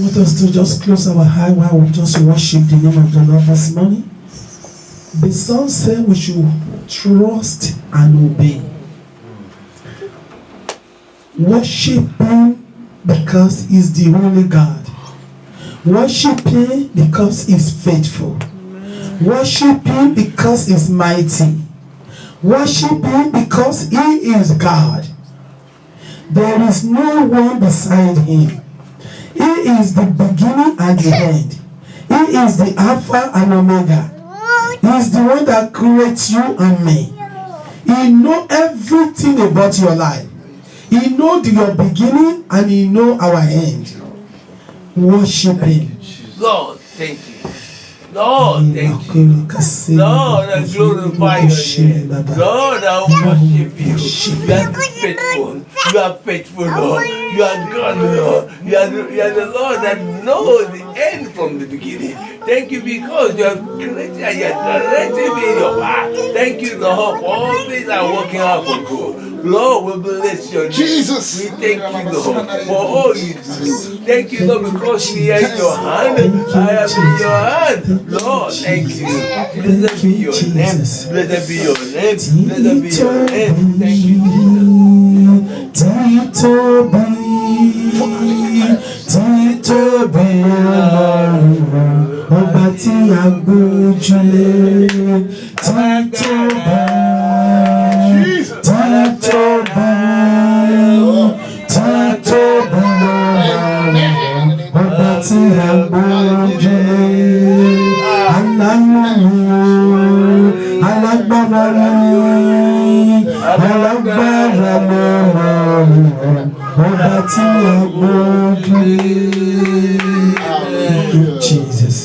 want us to just close our eyes while we just worship the name of the Lord this morning. The song said we should trust and obey. Worship Him because He's the only God. Worship Him because He's faithful. Worship Him because He's mighty. Worship Him because He is God. There is no one beside Him. He is the beginning and the end. He is the Alpha and Omega. He is the one that creates you and me. He knows everything about your life. He knows your beginning and He knows our end. Worship Him. Lord, thank you. Lord, thank you. Lord, I glorify your name. Lord, I worship you. You are faithful. You are faithful, Lord. You are God, Lord. You are the Lord that knows the end from the beginning. Thank you because you have created and you are directing me in your path. Thank you, Lord, for all things are working out for good. Lord, we bless your name. Jesus. We thank you, Lord, for all you do. Thank you, Lord, because we are in your hand. I am in your hand. Lord, thank you. Blessed be your name. Blessed be your name. Blessed be your name. Thank you, Tito be ọba tí a gbójúlé. Tito ọba tí a gbójúlé. Alágbára ọba tí a gbójúlé. Jesus.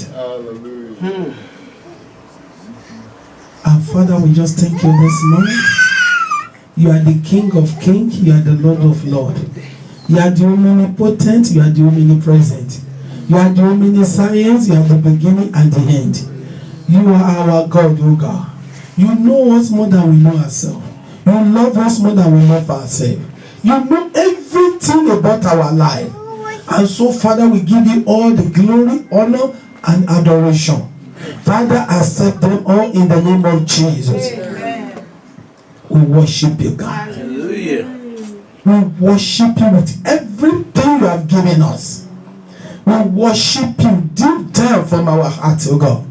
Our Father, we just thank you this morning. You are the King of Kings. You are the Lord of Lords. You are the omnipotent. You are the omnipresent. You are the omniscience. You are the beginning and the end. You are our God, O God. You know us more than we know ourselves. You love us more than we love ourselves. You know everything about our life. And so, Father, we give you all the glory, honor, and adoration. Father, accept them all in the name of Jesus. Amen. We worship you, God. Hallelujah. We worship you with everything you have given us. We worship you deep down from our hearts, oh God.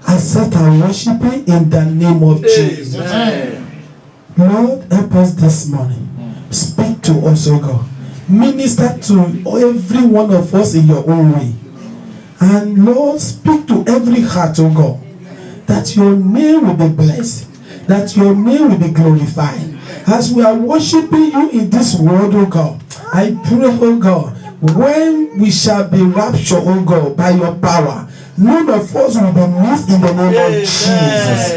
Accept our worshiping in the name of Jesus. Amen. Lord, help us this morning. Speak to us, oh God. Minister to every one of us in your own way. And Lord, speak to every heart, oh God, that your name will be blessed, that your name will be glorified. As we are worshiping you in this world, oh God, I pray, oh God, when we shall be raptured, oh God, by your power, none of us will be missed in the name of Jesus.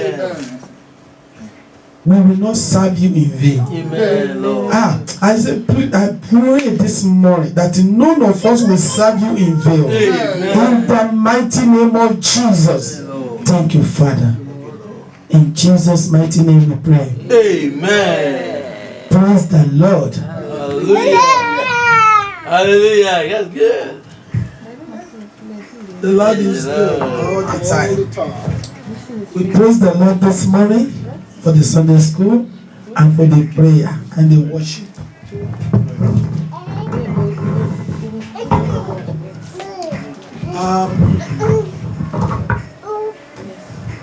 We will not serve you in vain. Amen, Lord. I pray this morning that none of us will serve you in vain. Amen. In the mighty name of Jesus. Thank you, Father. In Jesus' mighty name we pray. Amen. Praise the Lord. Hallelujah. Hallelujah. Yes, good. The Lord is good all the time. We praise the Lord this morning for the Sunday school and for the prayer and the worship.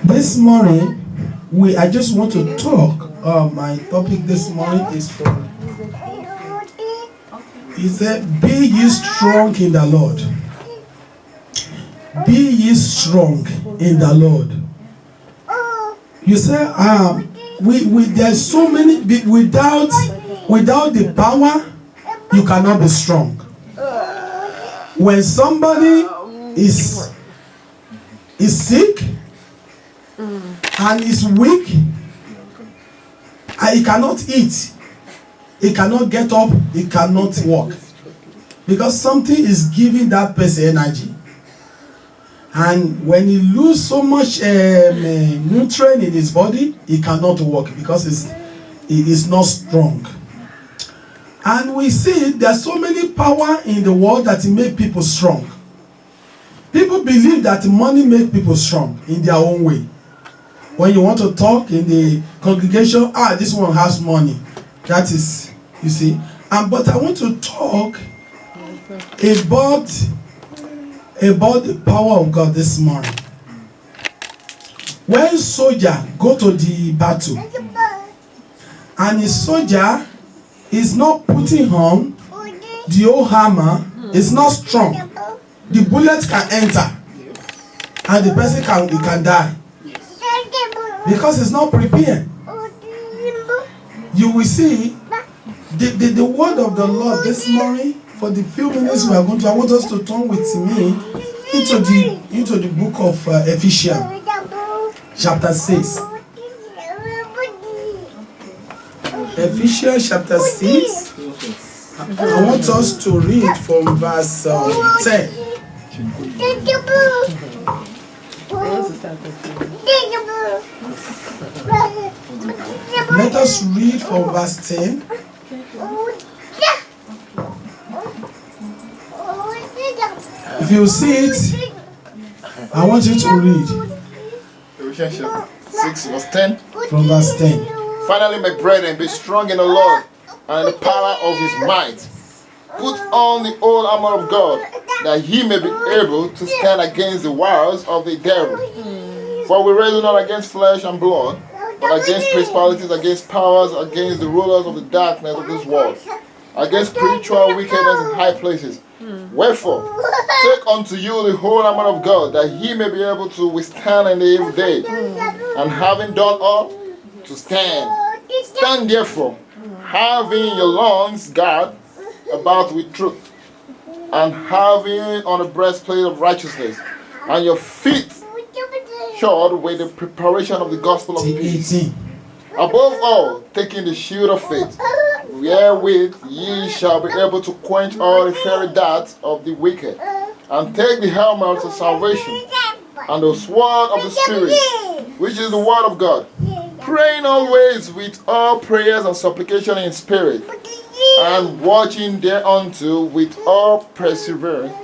This morning, I just want to talk. My topic this morning is from. He said, "Be ye strong in the Lord. Be ye strong in the Lord." You say, there's so many. Without the power, you cannot be strong. When somebody is sick and is weak, and he cannot eat, he cannot get up, he cannot walk, because something is giving that person energy. And when he loses so much nutrient in his body, he cannot walk because he is not strong. And we see there's so many power in the world that make people strong. People believe that money makes people strong in their own way. When you want to talk in the congregation, this one has money. That is, you see. But I want to talk about the power of God this morning. When soldier go to the battle, and the soldier is not putting on the old hammer, is not strong, the bullet can enter, and the person can die because it's not prepared. You will see the word of the Lord this morning. For the few minutes we are going to, I want us to turn with me into the book of Ephesians, chapter 6. Ephesians chapter 6. I want us to read from verse 10. Let us read from verse 10. If you see it, I want you to read. Ephesians 6 verse 10. From verse 10. Finally, my brethren, be strong in the Lord and in the power of his might. Put on the whole armor of God, that he may be able to stand against the wiles of the devil. For we wrestle not against flesh and blood, but against principalities, against powers, against the rulers of the darkness of this world, against spiritual wickedness in high places. Wherefore, take unto you the whole armor of God, that he may be able to withstand in the evil day, and having done all, to stand. Stand therefore, having your loins girded about with truth, and having on the breastplate of righteousness, and your feet shod with the preparation of the gospel of peace. Above all, taking the shield of faith, wherewith ye shall be able to quench all the fiery darts of the wicked, and take the helmet of salvation, and the sword of the Spirit, which is the word of God, praying always with all prayers and supplication in spirit, and watching thereunto with all perseverance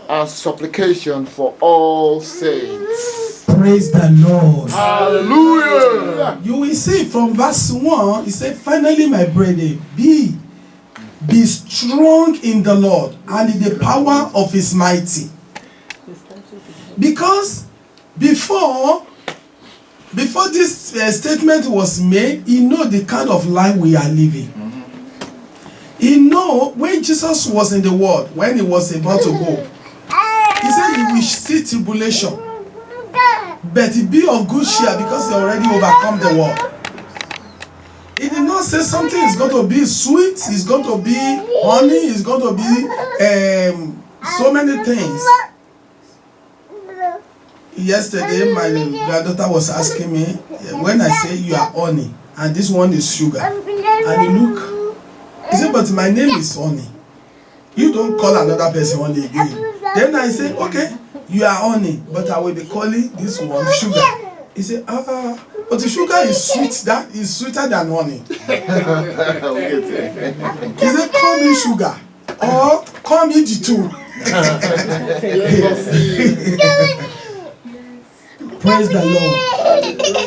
and supplication for all saints. Praise the Lord. Hallelujah. You will see from verse 1, it says, finally, my brethren, be strong in the Lord and in the power of his mighty. Because before this statement was made, he know the kind of life we are living. He know when Jesus was in the world, when he was about to go, he said he will see tribulation, but he be of good cheer because he already overcome the world. He did not say something is going to be sweet, it's going to be honey, it's going to be so many things. Yesterday, my granddaughter was asking me, when I say you are honey, and this one is sugar, and he look, he said, but my name is honey. You don't call another person honey again. Then I say, okay, you are honey, but I will be calling this one sugar. He said, but the sugar is sweet, that is sweeter than honey. He said, call me sugar, or call me the two. Praise the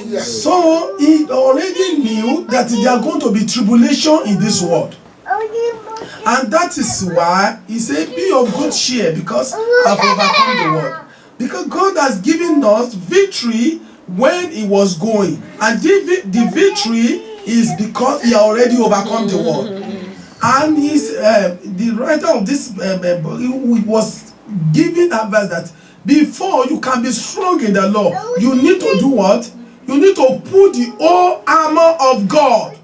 Lord. So he already knew that there are going to be tribulation in this world. And that is why he said, be of good cheer because I've overcome the world. Because God has given us victory when he was going. And the victory is because he already overcome the world. And the writer of this he was giving advice that before you can be strong in the Lord, you need to do what? You need to put the whole armor of God,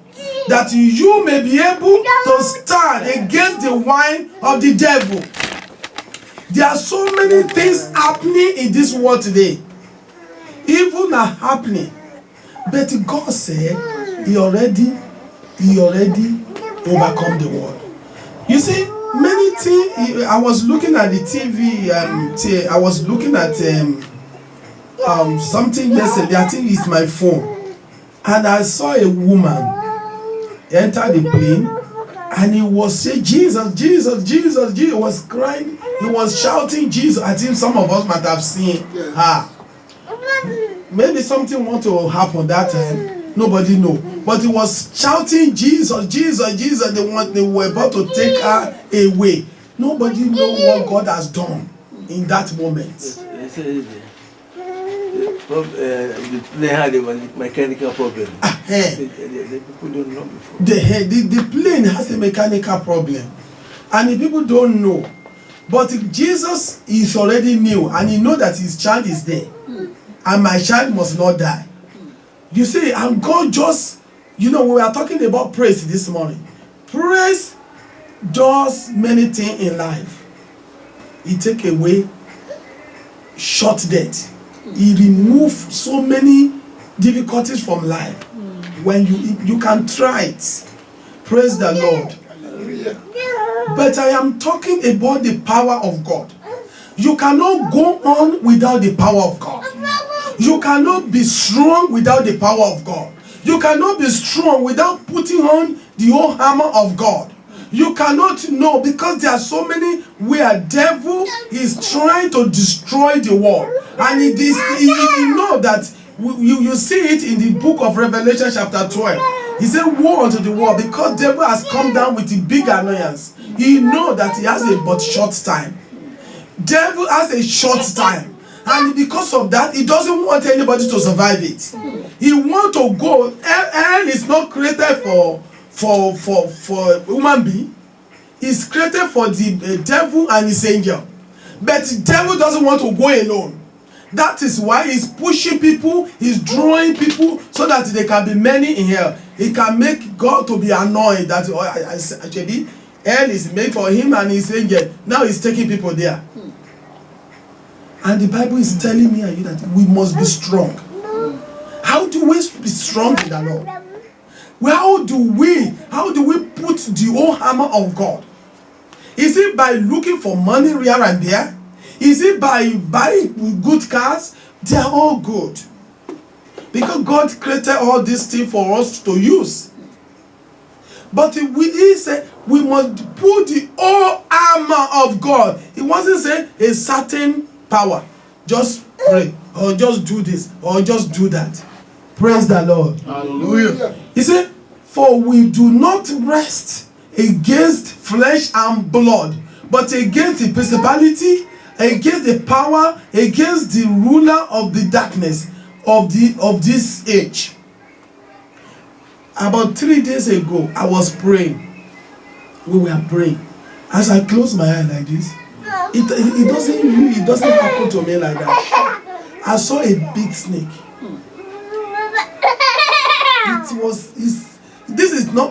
that you may be able to stand against the wine of the devil. There are so many things happening in this world today. Evil are happening. But God said he already overcome the world. You see, many things. I was looking at the TV. I was looking at something yesterday. I think it's my phone, and I saw a woman enter the plane, and he was saying, Jesus, Jesus, Jesus, Jesus, was crying. He was shouting Jesus. I think some of us might have seen her. Maybe something want to happen that time. Nobody know. But he was shouting Jesus, Jesus, Jesus. They were about to take her away. Nobody know what God has done in that moment. The plane had a mechanical problem. The people don't know before. The plane has a mechanical problem. And the people don't know. But Jesus is already new. And he know that his child is there. And my child must not die. You see, and God just, we were talking about praise this morning. Praise does many things in life. He take away short death. He remove so many difficulties from life. When you can try it. Praise the Lord. But I am talking about the power of God. You cannot go on without the power of God. You cannot be strong without the power of God. You cannot be strong without putting on the whole armor of God. You cannot know, because there are so many where devil is trying to destroy the world. And you know that you see it in the book of Revelation chapter 12. He said, woe unto the world, because devil has come down with a big annoyance. He know that he has a but short time. Devil has a short time. And because of that, he doesn't want anybody to survive it. He want to go. Hell is not created for human being. It's created for the devil and his angel. But the devil doesn't want to go alone. That is why he's pushing people, he's drawing people so that there can be many in hell. He can make God to be annoyed that actually hell is made for him and his angel. Now he's taking people there. And the Bible is telling me and you that we must be strong. How do we be strong in the Lord? Well, how do we put the whole armor of God? Is it by looking for money here and there? Is it by buying good cars? They are all good. Because God created all these things for us to use. But he said we must put the whole armor of God. He wasn't saying a certain power. Just pray, or just do this, or just do that. Praise the Lord. Hallelujah. He said, for we do not rest against flesh and blood, but against the principality, against the power, against the ruler of the darkness of this age. About 3 days ago, I was praying. We were praying. As I closed my eye like this, it doesn't happen to me like that. I saw a big snake.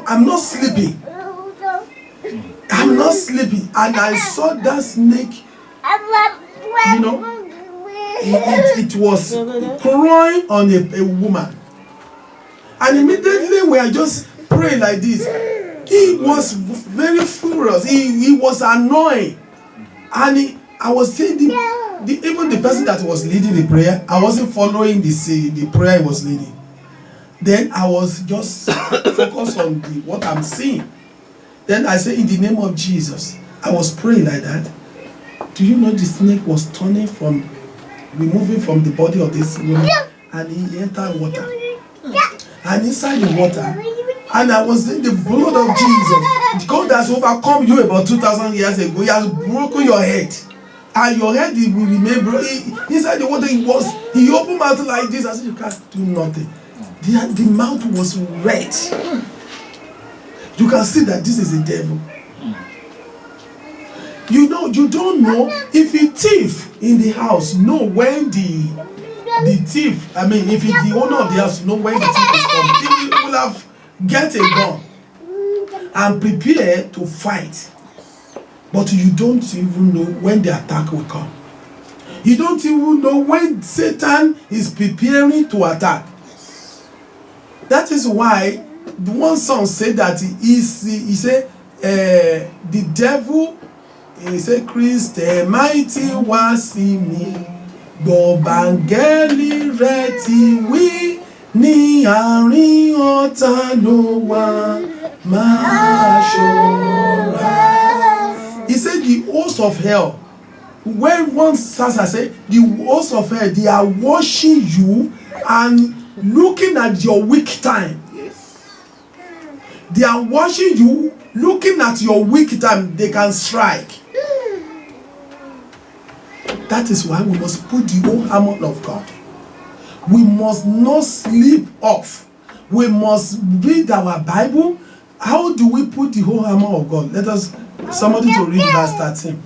I'm not sleeping. I'm not sleeping. And I saw that snake, it was crawling on a woman. And immediately we are just praying like this. He was very furious. He was annoyed. And I was saying, even the person that was leading the prayer, I wasn't following the prayer he was leading. Then I was just focused on what I'm seeing. Then I said, in the name of Jesus, I was praying like that. Do you know the snake was removing from the body of this woman, and he entered water. And inside the water, and I was in the blood of Jesus. God has overcome you about 2,000 years ago. He has broken your head. And your head will remain broken. Inside the water, he opened mouth like this. I said, you can't do nothing. The mouth was red. You can see that this is a devil. You don't know if a thief in the house know when the thief, if the owner of the house know when the thief is coming, he will have get a gun and prepare to fight. But you don't even know when the attack will come. You don't even know when Satan is preparing to attack. That is why the one song said that he said the devil, he said, Christ mighty was in me, Bobangeli reti wi ni àárín ọ̀tá ló wà máa ṣọ́ra. He said the host of hell when one starts, I say, the host of hell, they are watching you and looking at your weak time. They are watching you, looking at your weak time, they can strike. That is why we must put the whole armor of God. We must not sleep off. We must read our Bible. How do we put the whole armor of God? Let us, somebody to read verse 13.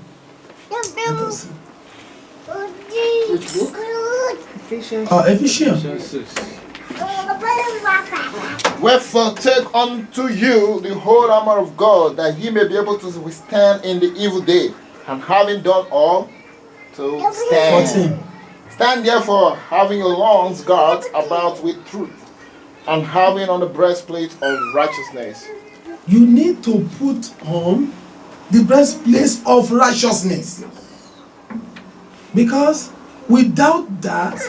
Which book? Ephesians. Wherefore take unto you the whole armor of God, that ye may be able to withstand in the evil day, and having done all, to stand. 14. Stand therefore, having your loins girt about with truth, and having on the breastplate of righteousness. You need to put on the breastplate of righteousness. Because without that,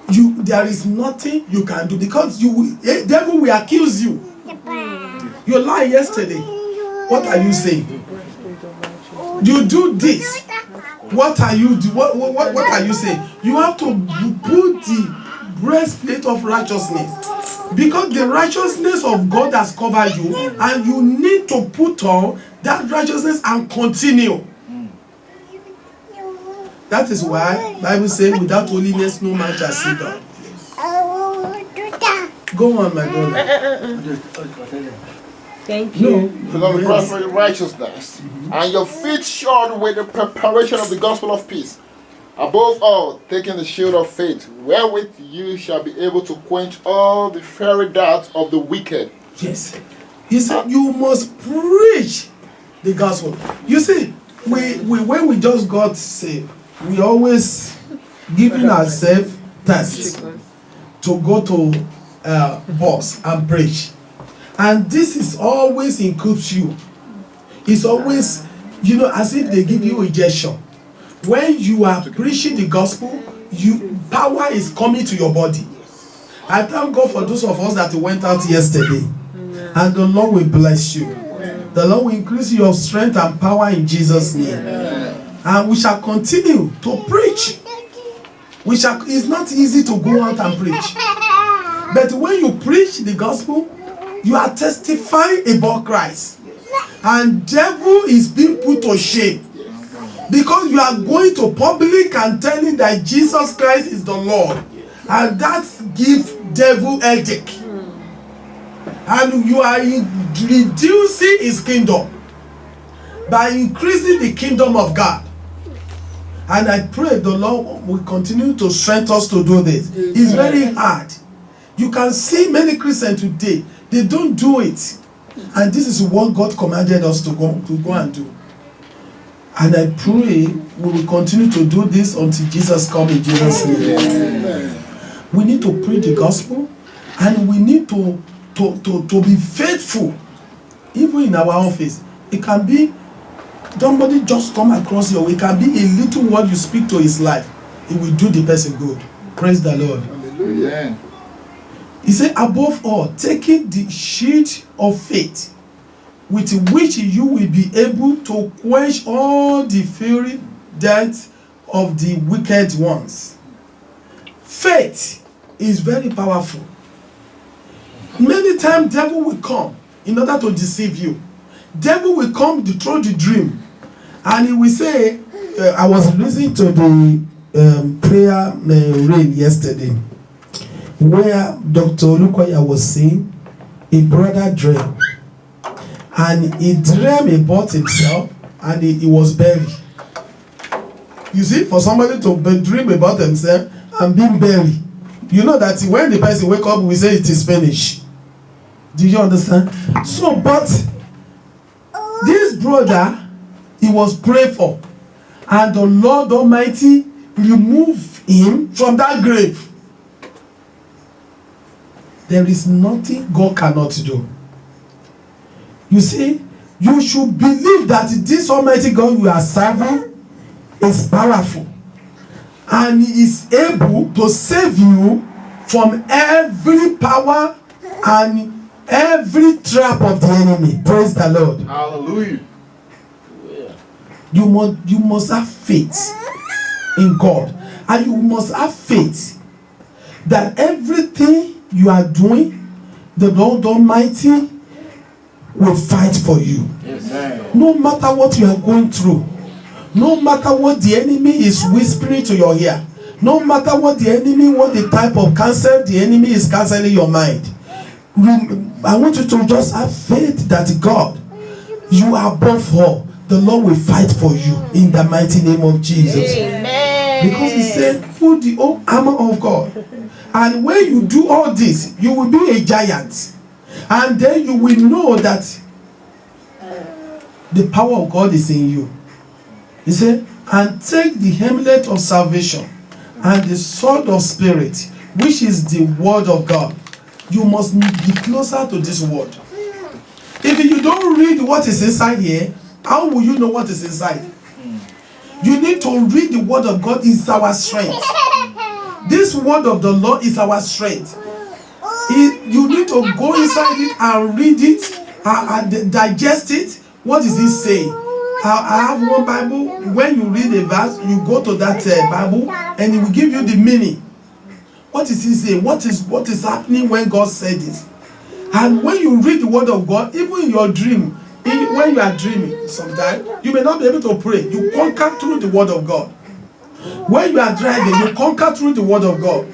there is nothing you can do. Because devil will accuse you. You lied yesterday. What are you saying? You do this. What are you do? What are you saying? You have to put the breastplate of righteousness. Because the righteousness of God has covered you, and you need to put on that righteousness and continue. That is why Bible says, without holiness no man shall see God. Go on, my brother. Thank you. Put on the breastplate of righteousness, and your feet shod with the preparation of the gospel of peace. Above all, taking the shield of faith, wherewith you shall be able to quench all the fiery darts of the wicked. Yes. He said you must preach the gospel. You see, when we just got saved, we always giving ourselves test to go to bus and preach. And this is always includes you. It's always, as if they give you a gesture. When you are preaching the gospel, power is coming to your body. I thank God for those of us that went out yesterday. And the Lord will bless you. The Lord will increase your strength and power in Jesus' name. And we shall continue to preach. It's not easy to go out and preach. But when you preach the gospel, you are testifying about Christ. And devil is being put to shame. Because you are going to public and telling that Jesus Christ is the Lord. And that gives devil headache. And you are reducing his kingdom by increasing the kingdom of God. And I pray the Lord will continue to strengthen us to do this. It's very hard. You can see many Christians today, they don't do it. And this is what God commanded us to go and do. And I pray we will continue to do this until Jesus comes in Jesus' name. We need to preach the gospel, and we need to be faithful. Even in our office, it can be somebody just come across your way. It can be a little word you speak to his life. It will do the person good. Praise the Lord. Hallelujah. He said, above all, taking the shield of faith, with which you will be able to quench all the fiery darts of the wicked ones. Faith is very powerful. Many times devil will come in order to deceive you. Devil will come to throw the dream, and he will say, I was listening to the prayer rain yesterday, where Dr. Olukoya was saying a brother dreamed, and he dreamed about himself, and he was buried. You see, for somebody to dream about themselves and being buried, you know that when the person wake up, we say it is finished. Do you understand? So, but this brother, he was prayed for, and the Lord Almighty removed him from that grave. There is nothing God cannot do. You see, you should believe that this Almighty God you are serving is powerful, and He is able to save you from every power and every trap of the enemy. Praise the Lord. Hallelujah. You must have faith in God, and you must have faith that everything you are doing, the Lord Almighty will fight for you. Amen. No matter what you are going through, no matter what the enemy is whispering to your ear, no matter what the enemy, what the type of cancer the enemy is canceling your mind, I want you to just have faith that God, you are above all. The Lord will fight for you in the mighty name of Jesus. Amen. Because he said, put the whole armor of God. And when you do all this, you will be a giant. And then you will know that the power of God is in you. He said, and take the helmet of salvation and the sword of spirit, which is the word of God. You must be closer to this word. If you don't read what is inside here, how will you know what is inside? You need to read the word of God. Is our strength. This word of the Lord is our strength. You need to go inside it and read it and digest it. What is it saying? I have one Bible. When you read a verse, you go to that Bible and it will give you the meaning. What is he saying? What is happening when God said this? And when you read the word of God, even in your dream, when you are dreaming sometimes, you may not be able to pray. You conquer through the word of God. When you are driving, you conquer through the word of God.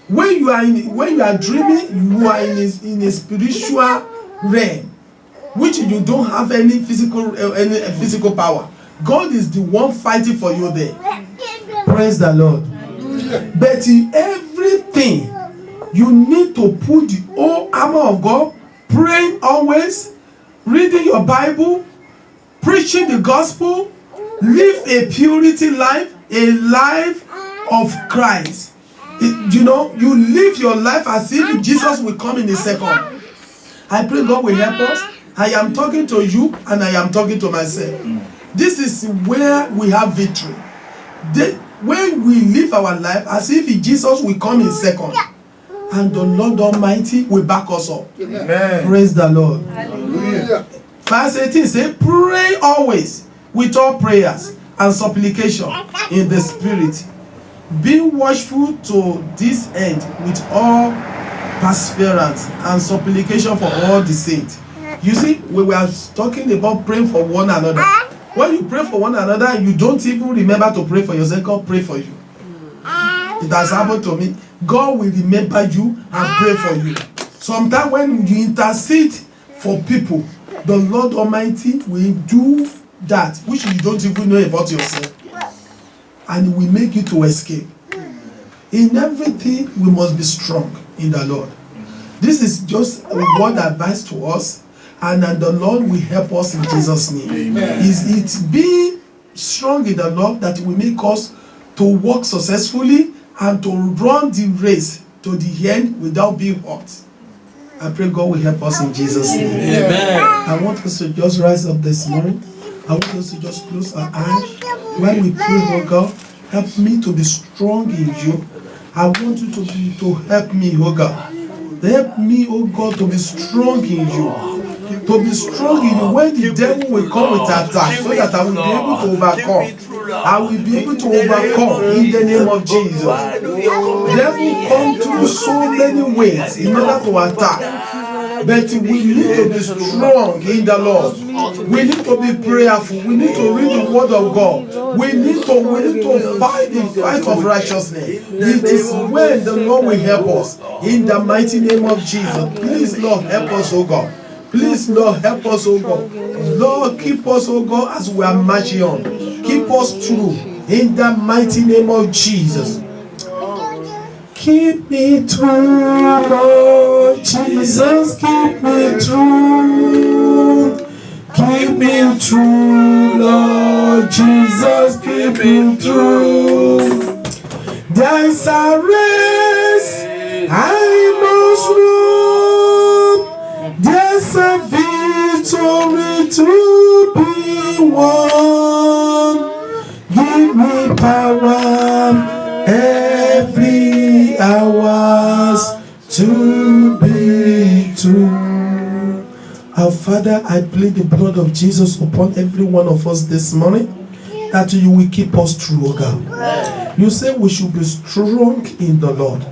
When you are dreaming, you are in a spiritual realm, which you don't have any physical power. God is the one fighting for you there. Praise the Lord. But in everything, you need to put the whole armor of God, praying always, reading your Bible, preaching the gospel, live a purity life, a life of Christ. You live your life as if Jesus will come in a second. I pray God will help us. I am talking to you and I am talking to myself. This is where we have victory. When we live our life as if Jesus will come in second, and the Lord Almighty will back us up. Amen. Praise the Lord. Hallelujah. Verse 18 says, pray always with all prayers and supplication in the Spirit. Be watchful to this end with all perseverance and supplication for all the saints. You see, we were talking about praying for one another. When you pray for one another, you don't even remember to pray for yourself. God pray for you. It has happened to me. God will remember you and pray for you. Sometimes when you intercede for people, the Lord Almighty will do that which you don't even know about yourself, and will make you to escape. In everything, we must be strong in the Lord. This is just a word advice to us, and the Lord will help us in Jesus' name. It's being strong in the Lord that will make us to walk successfully and to run the race to the end without being hurt. I pray God will help us in Jesus' name. Amen. I want us to just rise up this morning. I want us to just close our eyes. When we pray, oh God, help me to be strong in you. I want you to help me, oh God. Help me, oh God, to be strong in you. To be strong in you when the devil will come with attack, so that I will be able to overcome. I will be able to overcome in the name of Jesus. The devil come through so many ways in order to attack. But we need to be strong in the Lord. We need to be prayerful. We need to read the word of God. We need to fight the fight of righteousness. It is when the Lord will help us. In the mighty name of Jesus. Please, Lord, help us, oh God. Please, Lord, help us, oh God. Lord, keep us, oh God, as we are marching on. Keep us true. In the mighty name of Jesus. Keep me true, Lord Jesus, keep me true. Keep me true, Lord Jesus, keep me true. There is a race I must run. There's a victory to be won. Give me power every hours to be true. Our Father Father, I plead the blood of Jesus upon every one of us this morning, that you will keep us true, O God. You say we should be strong in the Lord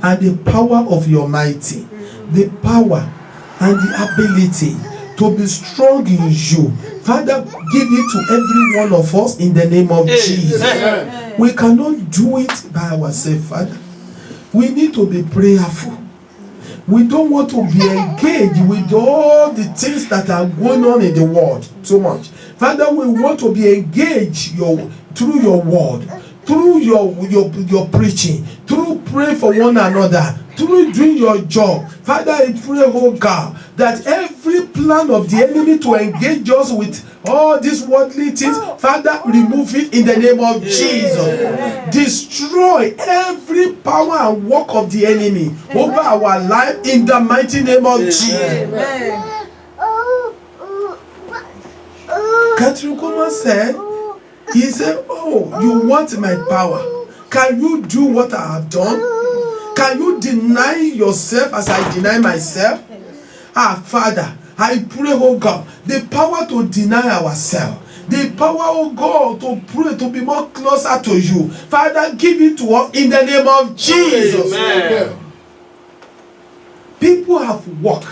and the power of your mighty, the power and the ability to be strong in you. Father, give it to every one of us in the name of Jesus. We cannot do it by ourselves, Father. We need to be prayerful. We don't want to be engaged with all the things that are going on in the world too much. Father, we want to be engaged through your word, through your preaching, through praying for one another, through doing your job. Father, I pray, oh God, that every plan of the enemy to engage us with all these worldly things, Father, remove it in the name of Jesus. Destroy every power and work of the enemy over our life in the mighty name of Jesus. Catherine Kuma said, he said, oh, you want my power. Can you do what I have done? Can you deny yourself as I deny myself? Father, I pray, oh God, the power to deny ourselves, the power, oh God, to pray, to be more closer to you. Father, give it to us in the name of Jesus. Amen. People have worked.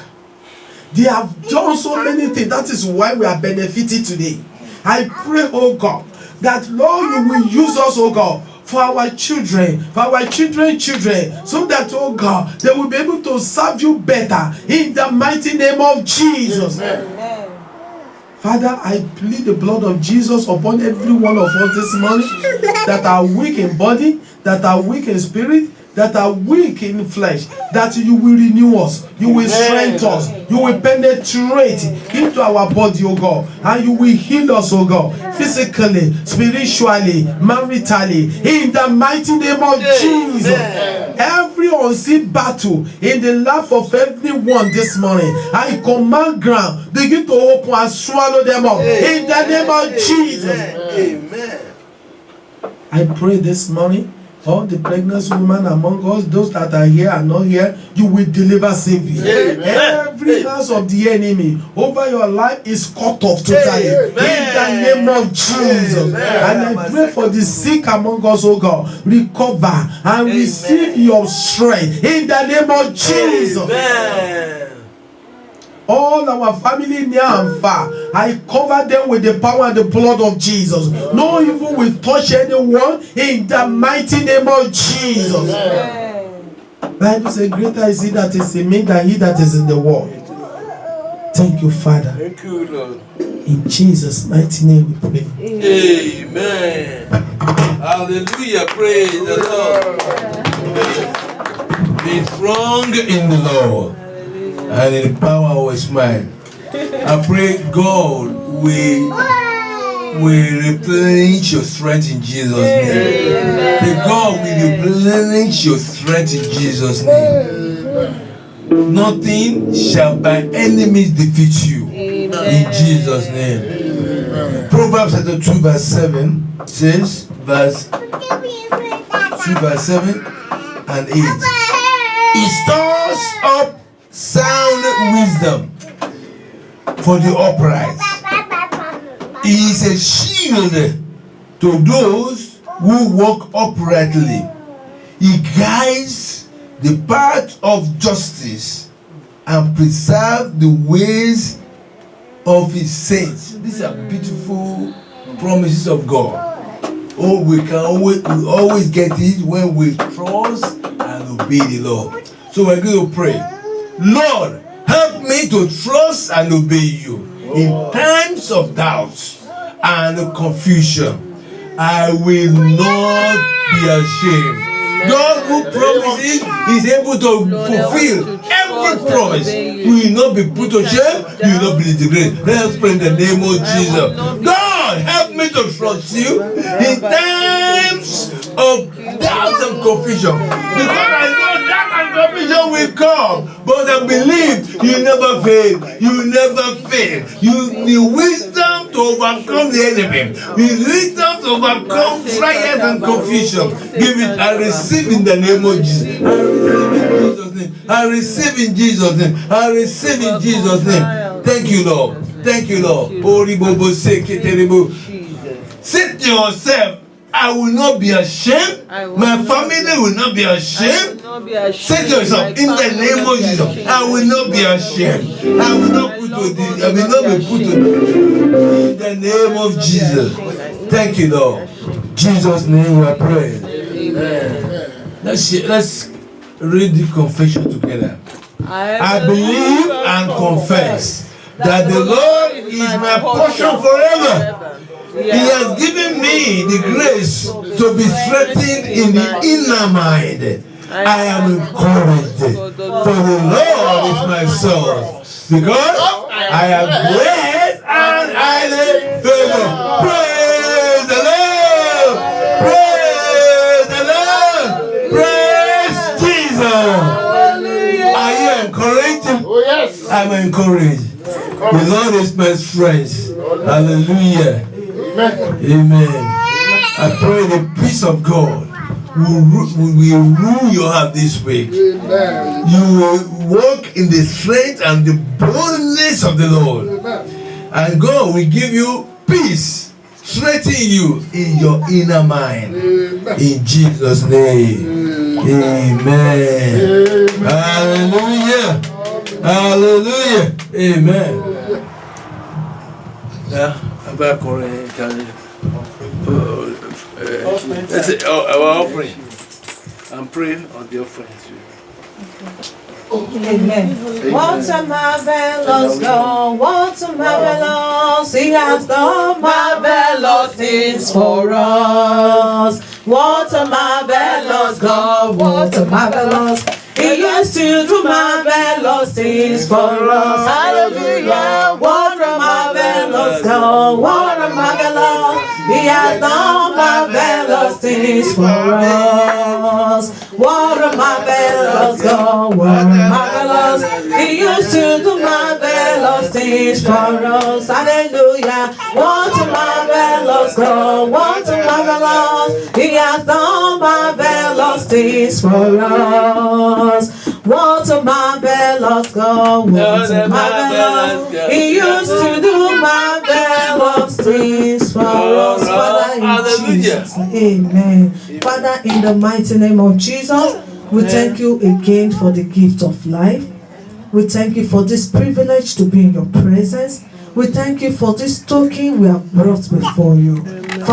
They have done so many things. That is why we are benefiting today. I pray, oh God, that Lord, you will use us, oh God, for our children, children, so that, oh God, they will be able to serve you better in the mighty name of Jesus. Amen. Father, I plead the blood of Jesus upon every one of us this morning that are weak in body, that are weak in spirit, that are weak in flesh, that you will renew us, you will strengthen us, you will penetrate into our body, oh God, and you will heal us, oh God, physically, spiritually, maritally, in the mighty name of Jesus. Every unseen battle in the life of everyone this morning, I command ground, begin to open and swallow them up, in the name of Jesus. Amen. I pray this morning, all the pregnant women among us, those that are here and not here, you will deliver safely. Amen. Every hands of the enemy over your life is cut off totally. Amen. In the name of Jesus. Amen. And I pray for the sick among us, oh God, recover and receive your strength in the name of Jesus. Amen. All our family near and far, I cover them with the power and the blood of Jesus. No evil will touch anyone in the mighty name of Jesus. Bible says, greater is he that is in me than he that is in the world. Thank you, Father. Thank you, Lord. In Jesus' mighty name we pray. Amen. Hallelujah. Praise the Lord. Be strong in the Lord and in the power of his mind. I pray God will replenish your strength in Jesus' name. Pray God will replenish your strength in Jesus' name. Nothing shall by enemies defeat you. In Jesus' name. Proverbs chapter 2 verse 7 says, verse 2 verse 7 and 8. He stores up sound wisdom for the upright. He is a shield to those who walk uprightly. He guides the path of justice and preserves the ways of his saints. These are beautiful promises of God. Oh, we always get it when we trust and obey the Lord. So we're going to pray. Lord, help me to trust and obey you in times of doubt and confusion. I will not be ashamed. God who promises is able to fulfill every promise. You will not be put to shame. You will not be degraded. Let us pray in the name of Jesus. God, help me to trust you in times of doubt and confusion. Because I know doubt and confusion will come. But I believe you never fail. You never fail. You need wisdom to overcome the enemy. You need wisdom to overcome trials and confusion. Give it and receive in the name of Jesus. I receive in Jesus' name. I receive in Jesus' name. Thank you, Lord. Thank you, Lord. Say to yourself, I will not be ashamed. My family will not be ashamed. Say to yourself, in the name of Jesus, I will not be ashamed. I will not be put to in the name of Jesus. Thank you, Lord. In Jesus' name we are praying. Amen. Let's read the confession together. I believe and confess that the Lord is my portion forever. He has given me the grace to be strengthened in the inner mind. I am encouraged, for the Lord is my soul, because I am blessed and highly favored. Praise the Lord! Praise the Lord! Praise Jesus! Are you encouraged? Oh, yes. I'm encouraged. The Lord is my strength. Hallelujah. Amen. I pray the peace of God will rule your heart this week. Amen. You will walk in the strength and the boldness of the Lord. And God will give you peace, strengthen you in your inner mind. In Jesus' name. Amen. Hallelujah. Hallelujah. Amen. Yeah. Back on our offering. I'm praying on the offering. Amen. What a marvelous God, what a marvelous, He has done marvelous things for us. What a marvelous God, what a marvelous, He used to do marvelous things for us. Hallelujah. What a marvelous God, what a marvelous, He has done marvelous things for us. What a marvelous God, what a marvelous, He used to do marvelous things for us. Hallelujah. What a marvelous God, what a marvelous, He has done marvelous things for us. What a marvelous God, what a marvelous, He used to do marvelous things for us. Father, in Jesus' name, amen. Father, in the mighty name of Jesus, we thank you again for the gift of life. We thank you for this privilege to be in your presence. We thank you for this token we have brought before you.